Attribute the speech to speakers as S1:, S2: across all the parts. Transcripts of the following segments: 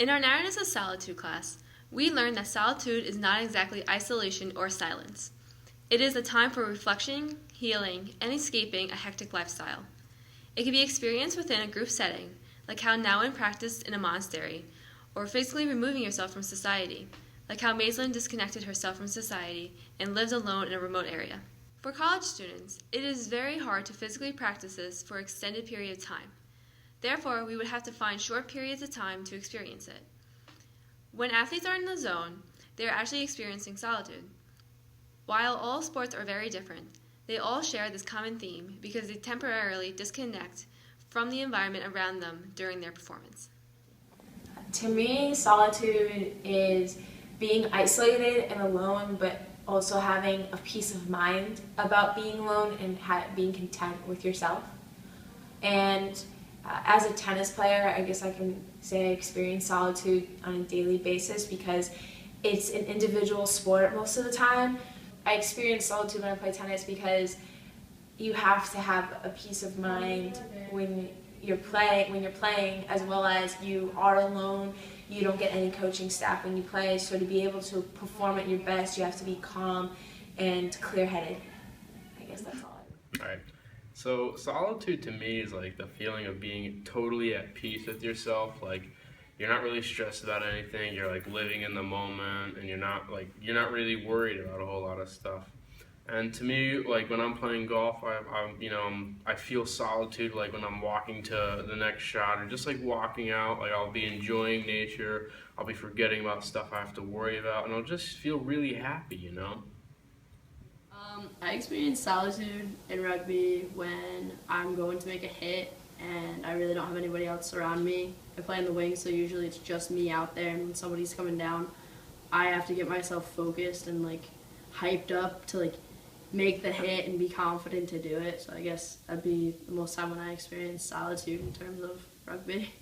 S1: In our Narratives of Solitude class, we learned that solitude is not exactly isolation or silence. It is a time for reflection, healing, and escaping a hectic lifestyle. It can be experienced within a group setting, like how Nouwen practiced in a monastery, or physically removing yourself from society, like how Maislin disconnected herself from society and lived alone in a remote area. For college students, it is very hard to physically practice this for an extended period of time. Therefore, we would have to find short periods of time to experience it. When athletes are in the zone, they are actually experiencing solitude. While all sports are very different, they all share this common theme because they temporarily disconnect from the environment around them during their performance.
S2: To me, solitude is being isolated and alone, but also having a peace of mind about being alone and being content with yourself. And as a tennis player, I guess I can say I experience solitude on a daily basis because it's an individual sport most of the time. I experience solitude when I play tennis because you have to have a peace of mind when you're playing, as well as you are alone. You don't get any coaching staff when you play, so to be able to perform at your best, you have to be calm and clear-headed. I guess that's all.
S3: All right. So solitude to me is like the feeling of being totally at peace with yourself. Like you're not really stressed about anything. You're like living in the moment, and you're not really worried about a whole lot of stuff. And to me, like when I'm playing golf, I feel solitude like when I'm walking to the next shot or just like walking out. Like I'll be enjoying nature. I'll be forgetting about stuff I have to worry about, and I'll just feel really happy, you know.
S4: I experience solitude in rugby when I'm going to make a hit and I really don't have anybody else around me. I play in the wing, so usually it's just me out there, and when somebody's coming down, I have to get myself focused and like hyped up to like make the hit and be confident to do it. So I guess that'd be the most time when I experience solitude in terms of rugby.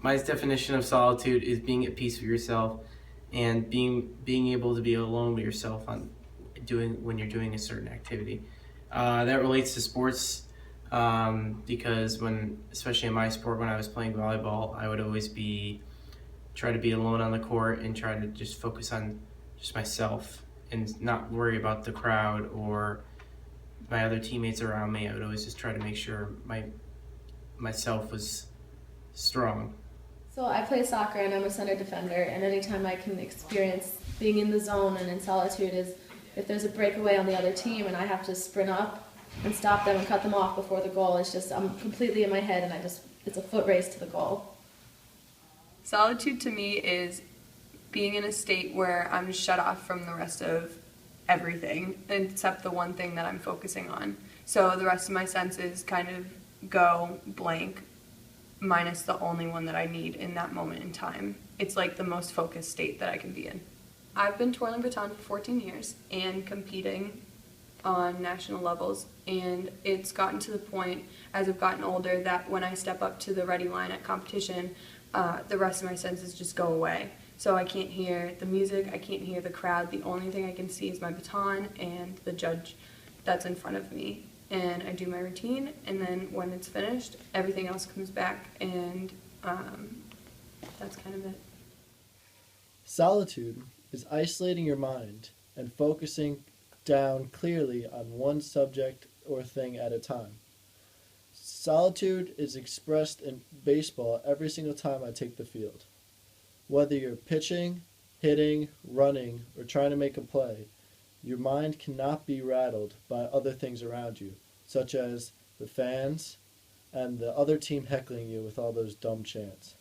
S5: My definition of solitude is being at peace with yourself and being able to be alone with yourself when you're doing a certain activity. That relates to sports because especially in my sport, when I was playing volleyball, I would always try to be alone on the court and try to just focus on just myself and not worry about the crowd or my other teammates around me. I would always just try to make sure myself was strong.
S6: So I play soccer and I'm a center defender, and anytime I can experience being in the zone and in solitude is if there's a breakaway on the other team and I have to sprint up and stop them and cut them off before the goal. It's just I'm completely in my head and it's a foot race to the goal.
S7: Solitude to me is being in a state where I'm shut off from the rest of everything except the one thing that I'm focusing on. So the rest of my senses kind of go blank, minus the only one that I need in that moment in time. It's like the most focused state that I can be in. I've been twirling baton for 14 years and competing on national levels, and it's gotten to the point as I've gotten older that when I step up to the ready line at competition, the rest of my senses just go away. So I can't hear the music, I can't hear the crowd. The only thing I can see is my baton and the judge that's in front of me. And I do my routine, and then when it's finished, everything else comes back, and that's kind of it.
S8: Solitude is isolating your mind and focusing down clearly on one subject or thing at a time. Solitude is expressed in baseball every single time I take the field. Whether you're pitching, hitting, running, or trying to make a play, your mind cannot be rattled by other things around you, such as the fans and the other team heckling you with all those dumb chants.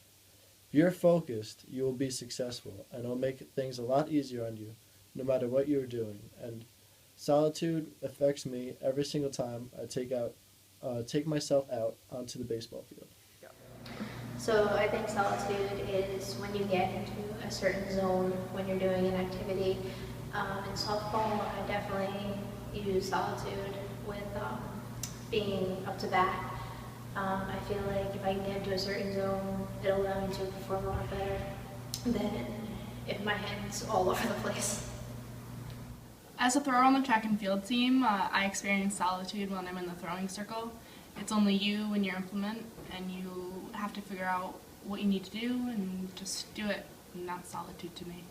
S8: If you're focused, you will be successful, and it'll make things a lot easier on you, no matter what you're doing. And solitude affects me every single time I take myself out onto the baseball field.
S9: So I think solitude is when you get into a certain zone when you're doing an activity. In softball, I definitely use solitude with being up to bat. I feel like if I can get into a certain zone, it'll allow me to perform a lot better than if my head's all over the place.
S10: As a thrower on the track and field team, I experience solitude when I'm in the throwing circle. It's only you and your implement, and you have to figure out what you need to do and just do it. And that's solitude to me.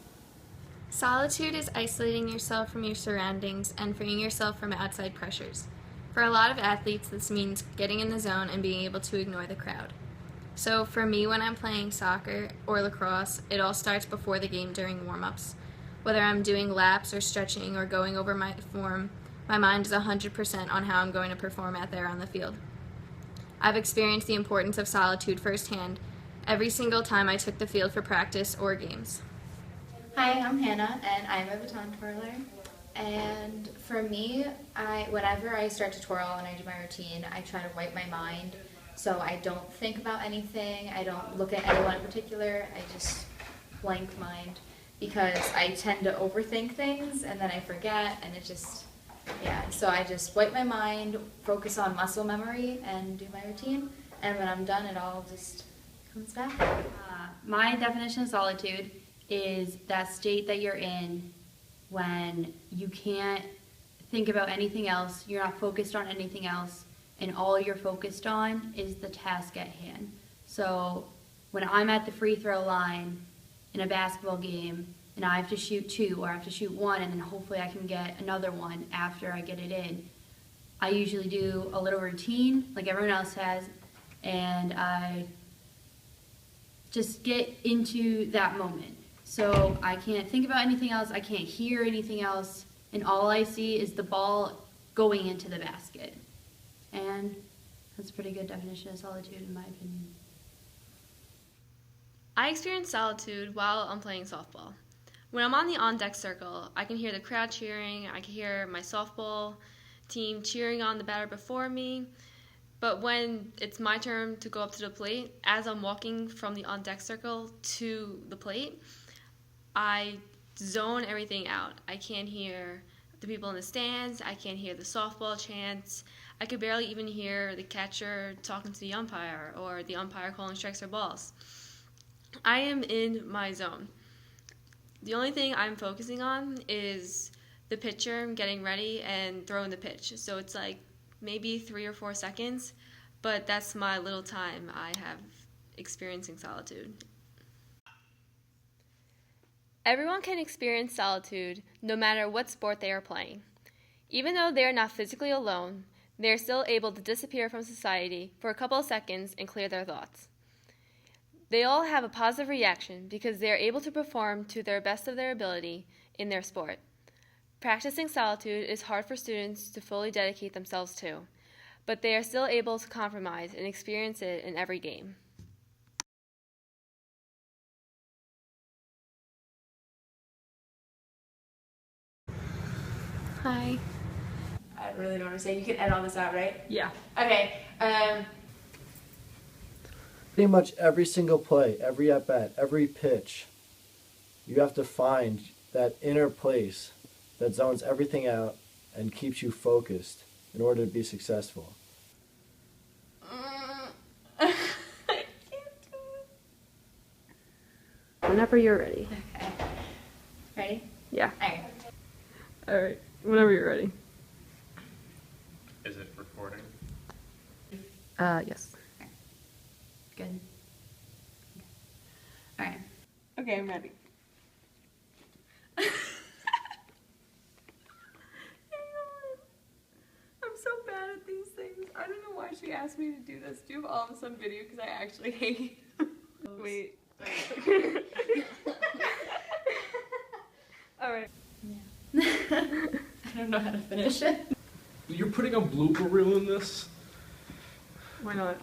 S1: Solitude is isolating yourself from your surroundings and freeing yourself from outside pressures. For a lot of athletes, this means getting in the zone and being able to ignore the crowd. So for me, when I'm playing soccer or lacrosse, it all starts before the game during warm-ups. Whether I'm doing laps or stretching or going over my form, my mind is 100% on how I'm going to perform out there on the field. I've experienced the importance of solitude firsthand every single time I took the field for practice or games.
S11: Hi, I'm Hannah, and I'm a baton twirler. And for me, whenever I start to twirl and I do my routine, I try to wipe my mind so I don't think about anything. I don't look at anyone in particular. I just blank mind because I tend to overthink things and then I forget, and it just, yeah. So I just wipe my mind, focus on muscle memory, and do my routine. And when I'm done, it all just comes back.
S12: My definition of solitude is that state that you're in when you can't think about anything else, you're not focused on anything else, and all you're focused on is the task at hand. So when I'm at the free throw line in a basketball game and I have to shoot 2 or I have to shoot 1 and then hopefully I can get another one after I get it in, I usually do a little routine like everyone else has, and I just get into that moment. So I can't think about anything else, I can't hear anything else, and all I see is the ball going into the basket. And that's a pretty good definition of solitude in my opinion.
S1: I experience solitude while I'm playing softball. When I'm on the on-deck circle, I can hear the crowd cheering, I can hear my softball team cheering on the batter before me. But when it's my turn to go up to the plate, as I'm walking from the on-deck circle to the plate, I zone everything out. I can't hear the people in the stands, I can't hear the softball chants, I could barely even hear the catcher talking to the umpire or the umpire calling strikes or balls. I am in my zone. The only thing I'm focusing on is the pitcher getting ready and throwing the pitch. So it's like maybe 3 or 4 seconds, but that's my little time I have experiencing solitude. Everyone can experience solitude no matter what sport they are playing. Even though they are not physically alone, they are still able to disappear from society for a couple of seconds and clear their thoughts. They all have a positive reaction because they are able to perform to their best of their ability in their sport. Practicing solitude is hard for students to fully dedicate themselves to, but they are still able to compromise and experience it in every game. Hi.
S2: I really don't understand. You can edit all this out, right?
S1: Yeah.
S2: Okay.
S8: Pretty much every single play, every at-bat, every pitch, you have to find that inner place that zones everything out and keeps you focused in order to be successful.
S2: I can't do it.
S1: Whenever you're ready.
S11: Okay. Ready?
S1: Yeah.
S11: Alright.
S1: All right. Whenever you're ready.
S3: Is it recording?
S1: Yes.
S11: Good. Alright.
S7: Okay, I'm ready. Hang on. I'm so bad at these things. I don't know why she asked me to do this. Do you have all this on video? Because I actually hate Wait.
S1: All right.
S11: I don't know how to finish it.
S3: You're putting a blooper reel in this?
S1: Why not?